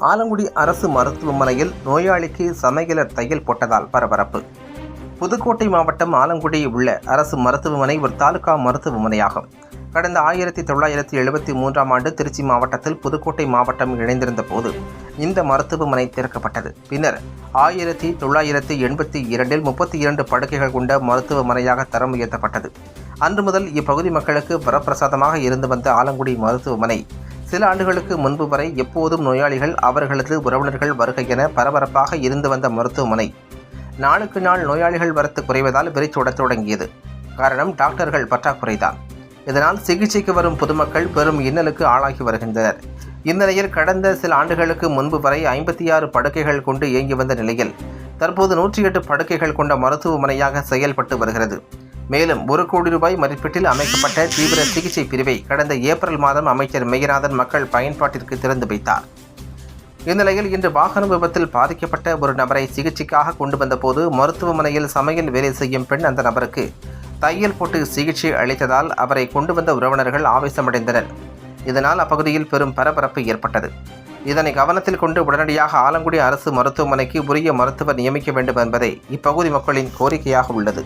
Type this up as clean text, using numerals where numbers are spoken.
ஆலங்குடி அரசு மருத்துவமனையில் நோயாளிக்கு சமையலர் தையல் போட்டதால் பரபரப்பு. புதுக்கோட்டை மாவட்டம் ஆலங்குடியில் உள்ள அரசு மருத்துவமனை ஒரு தாலுகா மருத்துவமனையாகும். கடந்த 1973ஆம் ஆண்டு திருச்சி மாவட்டத்தில் புதுக்கோட்டை மாவட்டம் இணைந்திருந்த போது இந்த மருத்துவமனை திறக்கப்பட்டது. பின்னர் 1982இல் 32 படுக்கைகள் கொண்ட மருத்துவமனையாக தரம் உயர்த்தப்பட்டது. அன்று முதல் இப்பகுதி மக்களுக்கு வரப்பிரசாதமாக இருந்து வந்த ஆலங்குடி மருத்துவமனை சில ஆண்டுகளுக்கு முன்பு வரை எப்போதும் நோயாளிகள் அவர்களது உறவினர்கள் வருகை என பரபரப்பாக இருந்து வந்த மருத்துவமனை நாளுக்கு நாள் நோயாளிகள் வரத்து குறைவதால் விரிசோடத் தொடங்கியது. காரணம் டாக்டர்கள் பற்றாக்குறைதான். இதனால் சிகிச்சைக்கு வரும் பொதுமக்கள் பெரும் இன்னலுக்கு ஆளாகி வருகின்றனர். இந்நிலையில் கடந்த சில ஆண்டுகளுக்கு முன்பு வரை 56 படுக்கைகள் கொண்டு இயங்கி வந்த நிலையில் தற்போது 108 படுக்கைகள் கொண்ட மருத்துவமனையாக செயல்பட்டு வருகிறது. மேலும் 1 கோடி ரூபாய் மதிப்பீட்டில் அமைக்கப்பட்ட தீவிர சிகிச்சை பிரிவை கடந்த ஏப்ரல் மாதம் அமைச்சர் மெய்யநாதன் மக்கள் பயன்பாட்டிற்கு திறந்து வைத்தார். இந்நிலையில் இன்று வாகன விபத்தில் பாதிக்கப்பட்ட ஒரு நபரை சிகிச்சைக்காக கொண்டு வந்தபோது மருத்துவமனையில் சமையல் வேலை செய்யும் பெண் அந்த நபருக்கு தையல் போட்டு சிகிச்சை அளித்ததால் அவரை கொண்டு வந்த உறவினர்கள் ஆவேசமடைந்தனர். இதனால் அப்பகுதியில் பெரும் பரபரப்பு ஏற்பட்டது. இதனை கவனத்தில் கொண்டு உடனடியாக ஆலங்குடி அரசு மருத்துவமனைக்கு உரிய மருத்துவர் நியமிக்க வேண்டும் என்பதே இப்பகுதி மக்களின் கோரிக்கையாக உள்ளது.